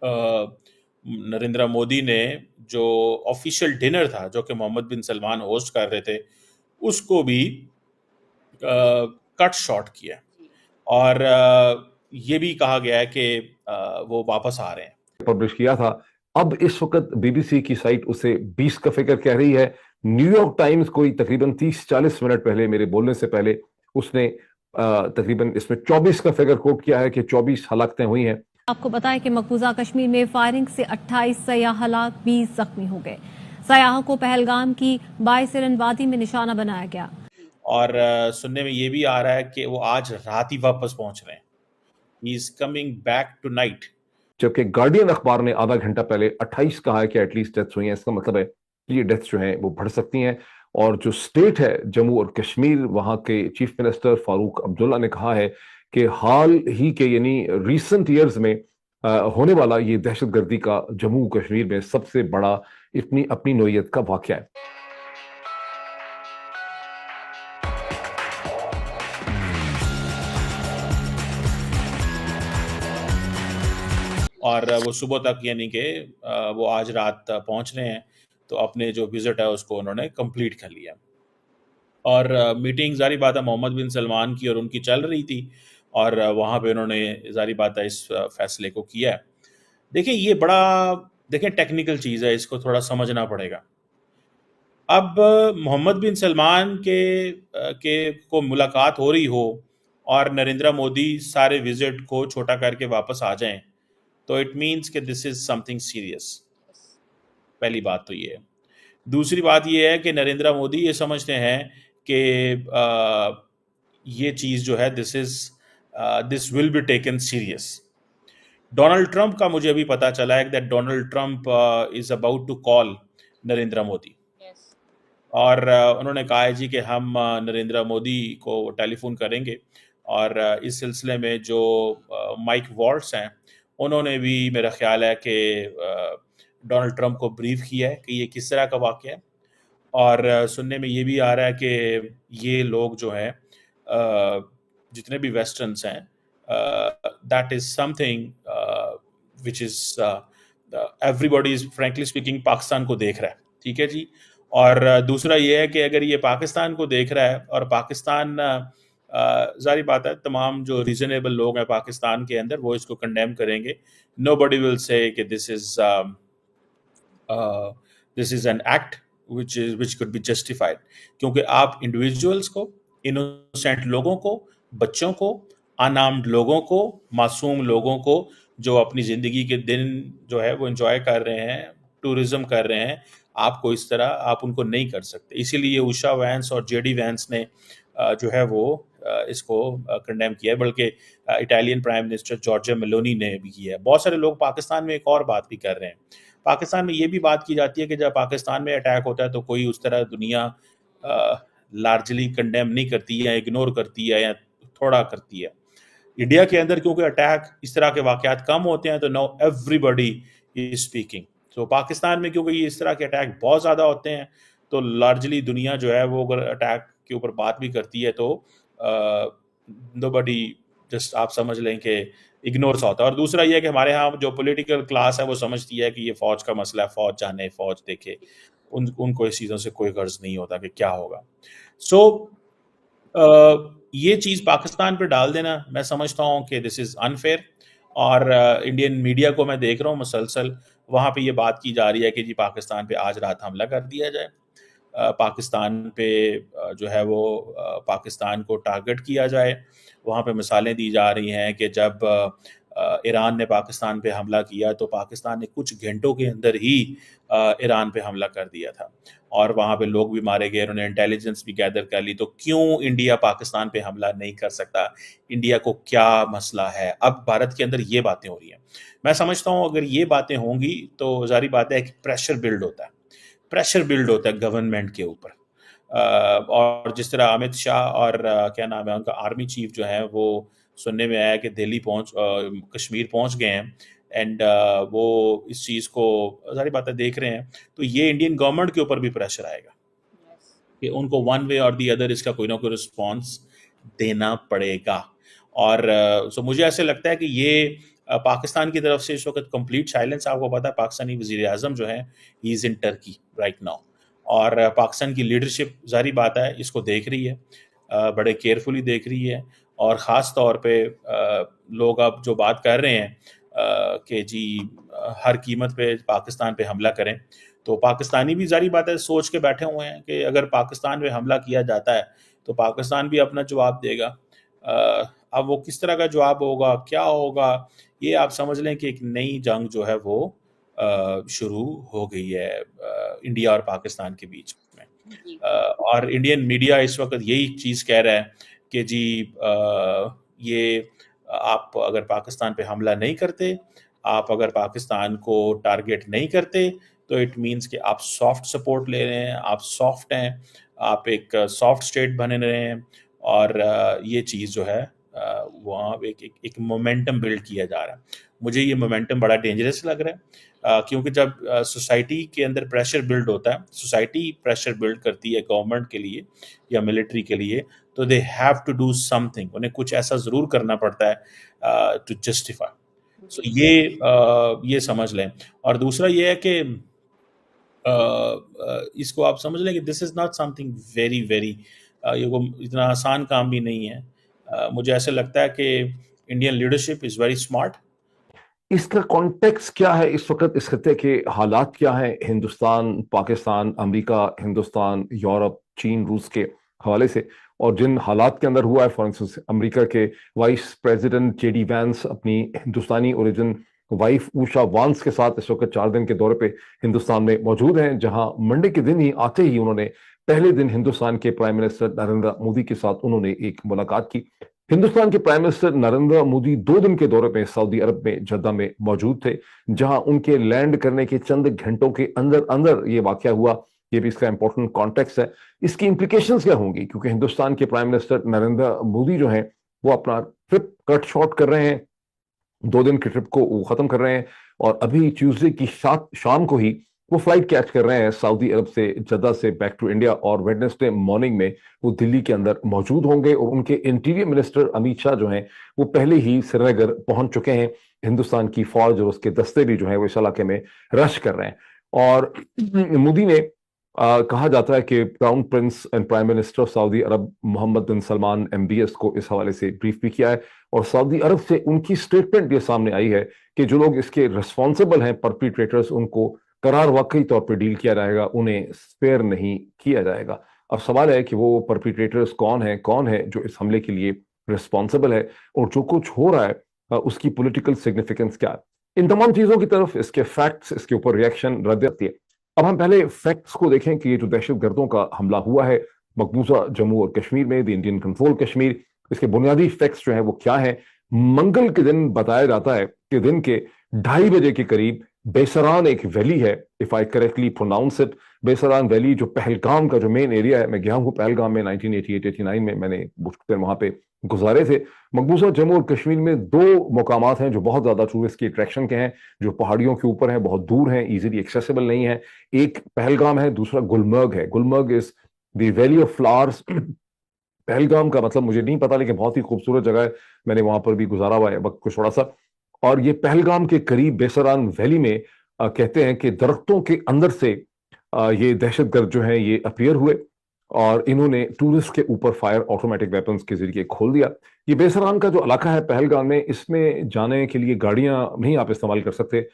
नरेंद्र मोदी ने जो official dinner था जो कि मोहम्मद बिन सलमान होस्ट कर रहे थे उसको भी कट शॉर्ट किया और ये भी कहा गया है कि वो वापस आ रहे हैं। पब्लिश किया था। अब इस वक्त बीबीसी की साइट उसे 20 का फिगर कह रही है। न्यूयॉर्क टाइम्स कोई तकरीबन 30-40 मिनट पहले, मेरे बोलने से पहले, उसने तकरीबन इसमें 24 का फिगर कोट किया है कि 24 हलाकतें हुई हैं। आपको बताएं कि मकबूजा कश्मीर में फायरिंग से 28 सयाह हलाक, 20 जख्मी हो गए। सयाहों को पहलगाम की बायसिरन वादी में निशाना बनाया गया। और सुनने में ये भी आ रहा है कि वो आज रात ही वापस पहुंच रहे हैं। He is coming back tonight. जबकि गार्डियन अखबार ने आधा घंटा पहले 28 कहा है कि एटलीस्ट डेथ्स हुई हैं। इसका मतलब है कि ये डेथ्स जो हैं वो बढ़ सकती हैं। और जो स्टेट है जम्मू और कश्मीर, वहां के चीफ मिनिस्टर फारूक अब्दुल्ला ने कहा है कि हाल ही के यानी रिसेंट ईयर्स में होने वाला ये दहशतगर्दी का जम्मू कश्मीर में सबसे बड़ा इतनी अपनी नोयत का वाकया है। और वो सुबह तक यानी कि वो आज रात पहुंच रहे हैं, तो अपने जो विजिट है उसको उन्होंने कंप्लीट कर लिया। और मीटिंग जारी बात है मोहम्मद बिन सलमान की और उनकी चल रही थी और वहाँ पे उन्होंने जारी बात है इस फैसले को किया है। देखिए ये बड़ा देखिए टेक्निकल चीज़ है, इसको थोड़ा समझना पड़ेगा। अब मोहम्मद बिन सलमान के को मुलाकात हो रही हो और नरेंद्र मोदी सारे विजिट को छोटा करके वापस आ जाएं, तो इट मीन्स कि दिस इज समथिंग सीरियस। पहली बात तो ये है। दूसरी बात ये है कि नरेंद्र मोदी ये समझते हैं कि ये चीज़ जो है this will be taken serious. Donald Trump का मुझे अभी पता चला है that Donald Trump is about to call Narendra Modi. और उन्होंने कहा है जी कि हम नरेंद्र मोदी को टेलीफोन करेंगे और इस सिलसिले में जो माइक वॉल्ट्स हैं उन्होंने भी मेरा ख्याल है कि डोनाल्ड ट्रंप को ब्रीफ किया है कि ये किस तरह का वाक़या है। और सुनने में ये भी आ रहा है कि ये लोग जो हैं जितने भी वेस्टर्न्स हैं that is something which is everybody is frankly speaking Pakistan को देख रहा है। ठीक है जी। और दूसरा ये है कि अगर ये पाकिस्तान को देख रहा है और पाकिस्तान जारी बात है तमाम जो रीजनेबल लोग हैं पाकिस्तान के अंदर वो इसको कंडेम करेंगे। नोबडी विल से कि this is an act which could be justified, क्योंकि आप इंडिविजुअल्स को, इनोसेंट लोगों को, बच्चों को, अनार्म्ड लोगों को, मासूम लोगों को जो अपनी ज़िंदगी के दिन जो है वो एंजॉय कर रहे हैं, टूरिज्म कर रहे हैं, आपको इस तरह आप उनको नहीं कर सकते। इसीलिए उषा वैंस और जेडी वैंस ने जो है वो इसको कंडेम किया है, बल्कि Italian prime minister Giorgia Meloni ने भी किया है। बहुत सारे लोग पाकिस्तान में एक और बात भी कर रहे हैं। पाकिस्तान में ये भी बात की जाती है कि जब पाकिस्तान में अटैक होता है तो कोई उस तरह दुनिया लार्जली कंडेम नहीं करती है, इग्नोर करती है या थोड़ा करती है। इंडिया के अंदर क्योंकि अटैक इस तरह के वाकयात कम होते हैं तो नाउ एवरीबॉडी इज स्पीकिंग। तो पाकिस्तान में क्योंकि ये इस तरह के अटैक बहुत ज़्यादा होते हैं तो लार्जली दुनिया जो है वो अगर अटैक के ऊपर बात भी करती है तो नोबडी जस्ट आप समझ लें कि इग्नोर सा होता है। और दूसरा ये है कि हमारे यहाँ जो पॉलिटिकल क्लास है वो समझती है कि ये फ़ौज का मसला है, फ़ौज जाने, फ़ौज देखे, उनको इस चीज़ों से कोई गर्ज नहीं होता कि क्या होगा। सो ये चीज़ पाकिस्तान पे डाल देना मैं समझता हूँ कि दिस इज़ अनफेयर। और इंडियन मीडिया को मैं देख रहा हूँ मुसलसल वहाँ पे ये बात की जा रही है कि जी पाकिस्तान पे आज रात हमला कर दिया जाए। पाकिस्तान पे जो है वो पाकिस्तान को टारगेट किया जाए। वहाँ पे मिसालें दी जा रही हैं कि जब ईरान ने पाकिस्तान पे हमला किया तो पाकिस्तान ने कुछ घंटों के अंदर ही ईरान पे हमला कर दिया था और वहाँ पे लोग भी मारे गए, उन्होंने इंटेलिजेंस भी गैदर कर ली। तो क्यों इंडिया पाकिस्तान पे हमला नहीं कर सकता? इंडिया को क्या मसला है? अब भारत के अंदर ये बातें हो रही हैं। मैं समझता हूँ अगर ये बातें होंगी तो ज़ाहिर बात है कि प्रेशर बिल्ड होता है, प्रेशर बिल्ड होता है गवर्नमेंट के ऊपर। और जिस तरह अमित शाह और क्या नाम है उनका आर्मी चीफ जो है वो सुनने में आया कि दिल्ली कश्मीर पहुंच गए हैं एंड वो इस चीज़ को सारी बातें देख रहे हैं। तो ये इंडियन गवर्नमेंट के ऊपर भी प्रेशर आएगा कि उनको वन वे और दी अदर इसका कोई ना कोई रिस्पॉन्स देना पड़ेगा। और सो मुझे ऐसे लगता है कि ये पाकिस्तान की तरफ से इस वक्त कंप्लीट साइलेंस। आपको पता है पाकिस्तानी वजीर आजम जो है he is in Turkey right now, और पाकिस्तान की लीडरशिप जारी बात है इसको देख रही है, बड़े केयरफुली देख रही है। और ख़ास तौर पे लोग अब जो बात कर रहे हैं कि जी हर कीमत पे पाकिस्तान पे हमला करें, तो पाकिस्तानी भी जारी बात है सोच के बैठे हुए हैं कि अगर पाकिस्तान पे हमला किया जाता है तो पाकिस्तान भी अपना जवाब देगा। अब वो किस तरह का जवाब होगा, क्या होगा, ये आप समझ लें कि एक नई जंग जो है वो शुरू हो गई है इंडिया और पाकिस्तान के बीच में। और इंडियन मीडिया इस वक्त यही चीज़ कह रहा है कि जी ये आप अगर पाकिस्तान पे हमला नहीं करते, आप अगर पाकिस्तान को टारगेट नहीं करते, तो इट मीन्स कि आप सॉफ्ट सपोर्ट ले रहे हैं, आप सॉफ्ट हैं, आप एक सॉफ्ट स्टेट बने रहे हैं। और ये चीज़ जो है वहाँ एक मोमेंटम बिल्ड किया जा रहा है। मुझे ये मोमेंटम बड़ा डेंजरस लग रहा है, क्योंकि जब सोसाइटी के अंदर प्रेशर बिल्ड होता है, सोसाइटी प्रेशर बिल्ड करती है गवर्नमेंट के लिए या मिलिट्री के लिए, तो they have to do something, उन्हें कुछ ऐसा ज़रूर करना पड़ता है टू जस्टिफाई। सो ये समझ लें। और दूसरा ये है कि इसको आप समझ लें कि this is not something very very, ये को इतना आसान काम भी नहीं है। मुझे ऐसा लगता है कि Indian leadership is very smart. इसका कॉन्टेक्स्ट क्या है इस वक्त, इस खत्ते के हालात क्या है हिंदुस्तान, पाकिस्तान, अमेरिका, हिंदुस्तान, यूरोप, चीन, रूस के हवाले से, और जिन हालात के अंदर हुआ है। फॉर इंस्टेंस अमेरिका के वाइस प्रेसिडेंट जेडी वैंस अपनी हिंदुस्तानी ओरिजिन वाइफ उषा वांस के साथ इस वक्त 4 दिन के दौरे पे हिंदुस्तान में मौजूद हैं, जहां मंडे के दिन ही आते ही उन्होंने पहले दिन हिंदुस्तान के प्राइम मिनिस्टर नरेंद्र मोदी के साथ उन्होंने एक मुलाकात की। हिंदुस्तान के प्राइम मिनिस्टर नरेंद्र मोदी 2 दिन के दौरे पे सऊदी अरब में जद्दा में मौजूद थे, जहां उनके लैंड करने के चंद घंटों के अंदर अंदर ये वाकया हुआ। ये भी इसका इंपॉर्टेंट कॉन्टेक्स्ट है। इसकी इंप्लीकेशंस क्या होंगी, क्योंकि हिंदुस्तान के प्राइम मिनिस्टर नरेंद्र मोदी जो हैं वो अपना ट्रिप कट शॉर्ट कर रहे हैं, 2 दिन की ट्रिप को वो खत्म कर रहे हैं, और अभी ट्यूसडे की शाम को ही वो फ्लाइट कैच कर रहे हैं सऊदी अरब से, जद्दा से बैक टू इंडिया, और वेडनेसडे मॉर्निंग में वो दिल्ली के अंदर मौजूद होंगे। और उनके इंटीरियर मिनिस्टर अमित शाह जो हैं वो पहले ही श्रीनगर पहुंच चुके हैं। हिंदुस्तान की फौज और उसके दस्ते भी जो है वो इस इलाके में रश कर रहे हैं। और मोदी ने कहा जाता है कि crown prince and prime minister of Saudi Arab Mohammed bin Salman MBS को इस हवाले से ब्रीफ भी किया है, और सऊदी अरब से उनकी स्टेटमेंट ये सामने आई है कि जो लोग इसके रिस्पॉन्सिबल हैं, परपिट्रेटर्स, उनको करार वाकई तौर पे डील किया जाएगा, उन्हें स्पेयर नहीं किया जाएगा। अब सवाल है कि वो परपिट्रेटर्स कौन है जो इस हमले के लिए रिस्पॉन्सिबल है, और जो कुछ हो रहा है उसकी पॉलिटिकल सिग्निफिकेंस क्या है। इन तमाम चीजों की तरफ इसके फैक्ट्स, इसके ऊपर रिएक्शन, रद्द आती है। अब हम पहले फैक्ट्स को देखें कि ये जो दहशतगर्दों का हमला हुआ है मकबूजा जम्मू और कश्मीर में, द इंडियन कंट्रोल कश्मीर, इसके बुनियादी फैक्ट्स जो है वो क्या है। मंगल के दिन बताया जाता है कि दिन के 2:30 बजे के करीब बेसरान एक वैली है, if I correctly pronounce it, Baisaran valley, जो पहलगाम का जो मेन एरिया है। मैं गया हूं पहलगाम में 1988-89 में, मैंने कुछ दिन वहां पे गुजारे थे। मकबूजा जम्मू और कश्मीर में 2 मुकामात हैं जो बहुत ज्यादा टूरिस्ट की अट्रैक्शन के हैं, जो पहाड़ियों के ऊपर हैं, बहुत दूर हैं, इजीली एक्सेसिबल नहीं है। एक पहलगाम है, दूसरा गुलमर्ग है। Gulmarg is the valley of flowers. Pahalgam का मतलब मुझे नहीं पता, लेकिन बहुत ही खूबसूरत जगह है, मैंने वहां पर भी गुजारा हुआ है वक्त कुछ थोड़ा सा। और ये पहलगाम के करीब बेसरान वैली में कहते हैं कि दरख्तों के अंदर से ये दहशतगर्द जो हैं ये अपीयर हुए, और इन्होंने टूरिस्ट के ऊपर फायर ऑटोमेटिक वेपन्स के जरिए खोल दिया। ये बेसरान का जो इलाका है पहलगाम में, इसमें जाने के लिए गाड़ियां नहीं आप इस्तेमाल कर सकते,